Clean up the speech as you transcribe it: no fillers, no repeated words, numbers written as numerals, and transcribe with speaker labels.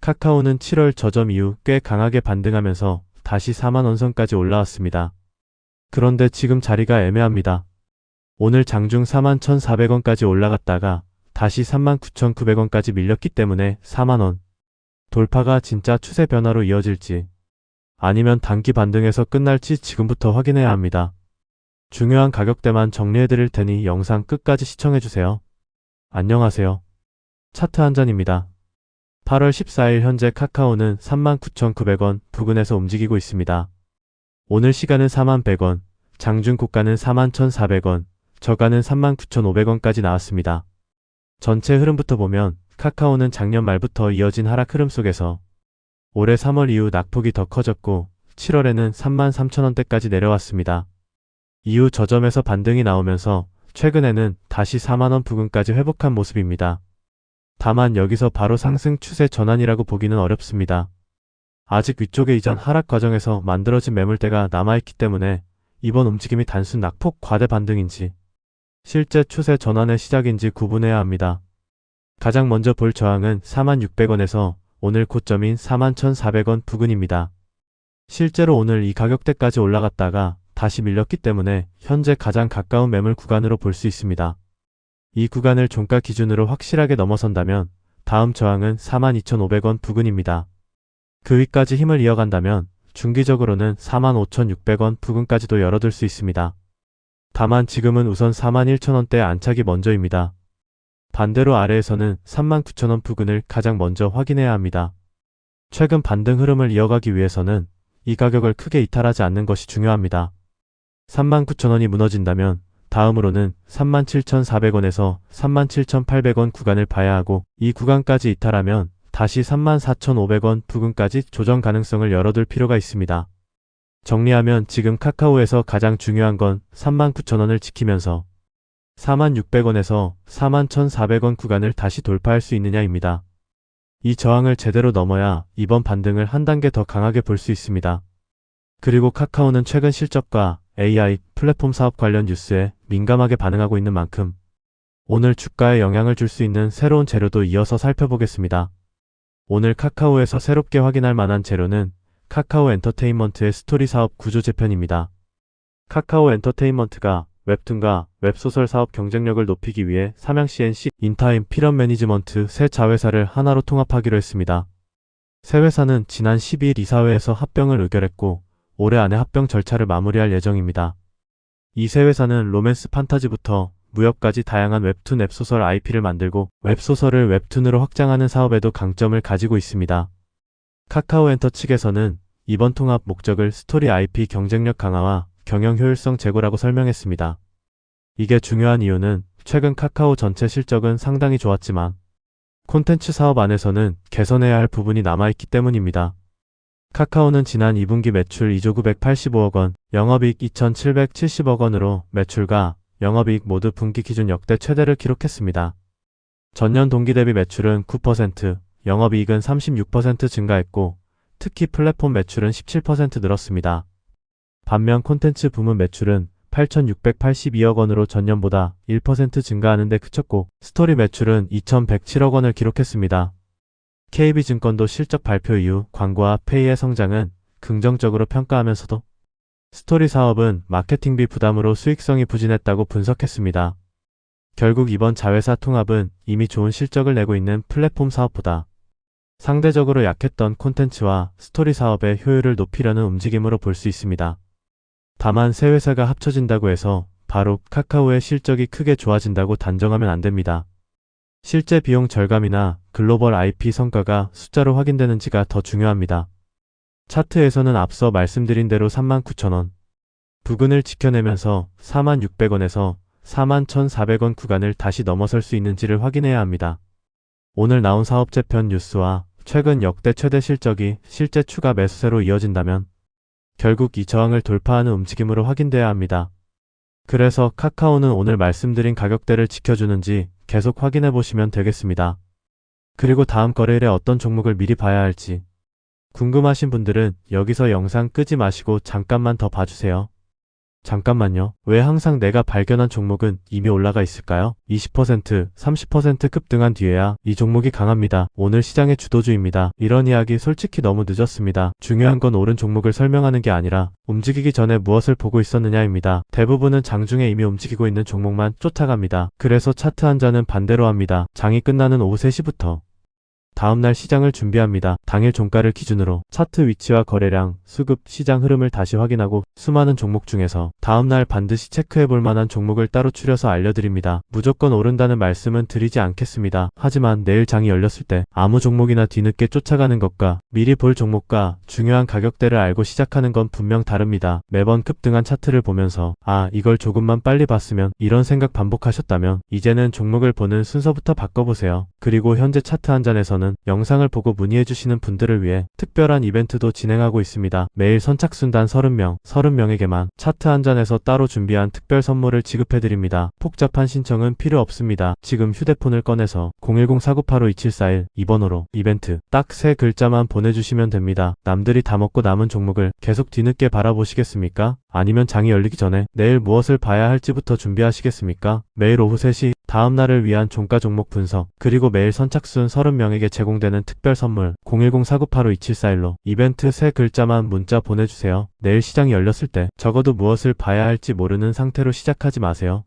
Speaker 1: 카카오는 7월 저점 이후 꽤 강하게 반등하면서 다시 4만원 선까지 올라왔습니다. 그런데 지금 자리가 애매합니다. 오늘 장중 41,400원까지 올라갔다가 다시 39,900원까지 밀렸기 때문에 4만원 돌파가 진짜 추세 변화로 이어질지 아니면 단기 반등에서 끝날지 지금부터 확인해야 합니다. 중요한 가격대만 정리해드릴 테니 영상 끝까지 시청해주세요. 안녕하세요. 차트 한잔입니다. 8월 14일 현재 카카오는 39,900원 부근에서 움직이고 있습니다. 오늘 시가는 41,100원, 장중 고가는 41,400원, 저가는 39,500원까지 나왔습니다. 전체 흐름부터 보면 카카오는 작년 말부터 이어진 하락 흐름 속에서 올해 3월 이후 낙폭이 더 커졌고 7월에는 33,000원대까지 내려왔습니다. 이후 저점에서 반등이 나오면서 최근에는 다시 4만원 부근까지 회복한 모습입니다. 다만 여기서 바로 상승 추세 전환이라고 보기는 어렵습니다. 아직 위쪽에 이전 하락 과정에서 만들어진 매물대가 남아있기 때문에 이번 움직임이 단순 낙폭 과대 반등인지 실제 추세 전환의 시작인지 구분해야 합니다. 가장 먼저 볼 저항은 46,000원에서 오늘 고점인 41,400원 부근입니다. 실제로 오늘 이 가격대까지 올라갔다가 다시 밀렸기 때문에 현재 가장 가까운 매물 구간으로 볼 수 있습니다. 이 구간을 종가 기준으로 확실하게 넘어선다면 다음 저항은 42,500원 부근입니다. 그 위까지 힘을 이어간다면 중기적으로는 45,600원 부근까지도 열어둘 수 있습니다. 다만 지금은 우선 41,000원대 안착이 먼저입니다. 반대로 아래에서는 39,000원 부근을 가장 먼저 확인해야 합니다. 최근 반등 흐름을 이어가기 위해서는 이 가격을 크게 이탈하지 않는 것이 중요합니다. 39,000원이 무너진다면 다음으로는 37,400원에서 37,800원 구간을 봐야 하고 이 구간까지 이탈하면 다시 34,500원 부근까지 조정 가능성을 열어둘 필요가 있습니다. 정리하면 지금 카카오에서 가장 중요한 건 39,000원을 지키면서 46,000원에서 41,400원 구간을 다시 돌파할 수 있느냐입니다. 이 저항을 제대로 넘어야 이번 반등을 한 단계 더 강하게 볼 수 있습니다. 그리고 카카오는 최근 실적과 AI 플랫폼 사업 관련 뉴스에 민감하게 반응하고 있는 만큼 오늘 주가에 영향을 줄 수 있는 새로운 재료도 이어서 살펴보겠습니다. 오늘 카카오에서 새롭게 확인할 만한 재료는 카카오 엔터테인먼트의 스토리 사업 구조 재편입니다. 카카오 엔터테인먼트가 웹툰과 웹소설 사업 경쟁력을 높이기 위해 삼양시 NC 인타임 필연 매니지먼트 세 자회사를 하나로 통합하기로 했습니다. 세 회사는 지난 12일 이사회에서 합병을 의결했고 올해 안에 합병 절차를 마무리할 예정입니다. 이 세 회사는 로맨스 판타지부터 무협까지 다양한 웹툰 웹소설 IP를 만들고 웹소설을 웹툰으로 확장하는 사업에도 강점을 가지고 있습니다. 카카오 엔터 측에서는 이번 통합 목적을 스토리 IP 경쟁력 강화와 경영 효율성 제고라고 설명했습니다. 이게 중요한 이유는 최근 카카오 전체 실적은 상당히 좋았지만 콘텐츠 사업 안에서는 개선해야 할 부분이 남아있기 때문입니다. 카카오는 지난 2분기 매출 2조 985억 원, 영업이익 2,770억 원으로 매출과 영업이익 모두 분기 기준 역대 최대를 기록했습니다. 전년 동기 대비 매출은 9%, 영업이익은 36% 증가했고 특히 플랫폼 매출은 17% 늘었습니다. 반면 콘텐츠 부문 매출은 8,682억 원으로 전년보다 1% 증가하는 데 그쳤고 스토리 매출은 2,107억 원을 기록했습니다. KB증권도 실적 발표 이후 광고와 페이의 성장은 긍정적으로 평가하면서도 스토리 사업은 마케팅비 부담으로 수익성이 부진했다고 분석했습니다. 결국 이번 자회사 통합은 이미 좋은 실적을 내고 있는 플랫폼 사업보다 상대적으로 약했던 콘텐츠와 스토리 사업의 효율을 높이려는 움직임으로 볼 수 있습니다. 다만 세 회사가 합쳐진다고 해서 바로 카카오의 실적이 크게 좋아진다고 단정하면 안 됩니다. 실제 비용 절감이나 글로벌 IP 성과가 숫자로 확인되는지가 더 중요합니다. 차트에서는 앞서 말씀드린 대로 39,000원 부근을 지켜내면서 46,000원에서 41,400원 구간을 다시 넘어설 수 있는지를 확인해야 합니다. 오늘 나온 사업 재편 뉴스와 최근 역대 최대 실적이 실제 추가 매수세로 이어진다면 결국 이 저항을 돌파하는 움직임으로 확인돼야 합니다. 그래서 카카오는 오늘 말씀드린 가격대를 지켜주는지 계속 확인해 보시면 되겠습니다. 그리고 다음 거래일에 어떤 종목을 미리 봐야 할지 궁금하신 분들은 여기서 영상 끄지 마시고 잠깐만 더 봐주세요. 잠깐만요. 왜 항상 내가 발견한 종목은 이미 올라가 있을까요? 20%, 30% 급등한 뒤에야 이 종목이 강합니다. 오늘 시장의 주도주입니다. 이런 이야기 솔직히 너무 늦었습니다. 중요한 건 오른 종목을 설명하는 게 아니라 움직이기 전에 무엇을 보고 있었느냐입니다. 대부분은 장중에 이미 움직이고 있는 종목만 쫓아갑니다. 그래서 차트 한자는 반대로 합니다. 장이 끝나는 오후 3시부터 다음날 시장을 준비합니다. 당일 종가를 기준으로 차트 위치와 거래량, 수급, 시장 흐름을 다시 확인하고 수많은 종목 중에서 다음날 반드시 체크해볼 만한 종목을 따로 추려서 알려드립니다. 무조건 오른다는 말씀은 드리지 않겠습니다. 하지만 내일 장이 열렸을 때 아무 종목이나 뒤늦게 쫓아가는 것과 미리 볼 종목과 중요한 가격대를 알고 시작하는 건 분명 다릅니다. 매번 급등한 차트를 보면서 이걸 조금만 빨리 봤으면 이런 생각 반복하셨다면 이제는 종목을 보는 순서부터 바꿔보세요. 그리고 현재 차트 한 잔에서는 영상을 보고 문의해주시는 분들을 위해 특별한 이벤트도 진행하고 있습니다. 매일 선착순 단 30명에게만 차트 한 잔에서 따로 준비한 특별 선물을 지급해드립니다. 복잡한 신청은 필요 없습니다. 지금 휴대폰을 꺼내서 010-4985-2741 이 번호로 이벤트 딱 3글자만 보내주시면 됩니다. 남들이 다 먹고 남은 종목을 계속 뒤늦게 바라보시겠습니까? 아니면 장이 열리기 전에 내일 무엇을 봐야 할지부터 준비하시겠습니까? 매일 오후 3시 다음날을 위한 종가 종목 분석 그리고 매일 선착순 30명에게 제공되는 특별 선물 010-4985-2741로 이벤트 3글자만 문자 보내주세요. 내일 시장이 열렸을 때 적어도 무엇을 봐야 할지 모르는 상태로 시작하지 마세요.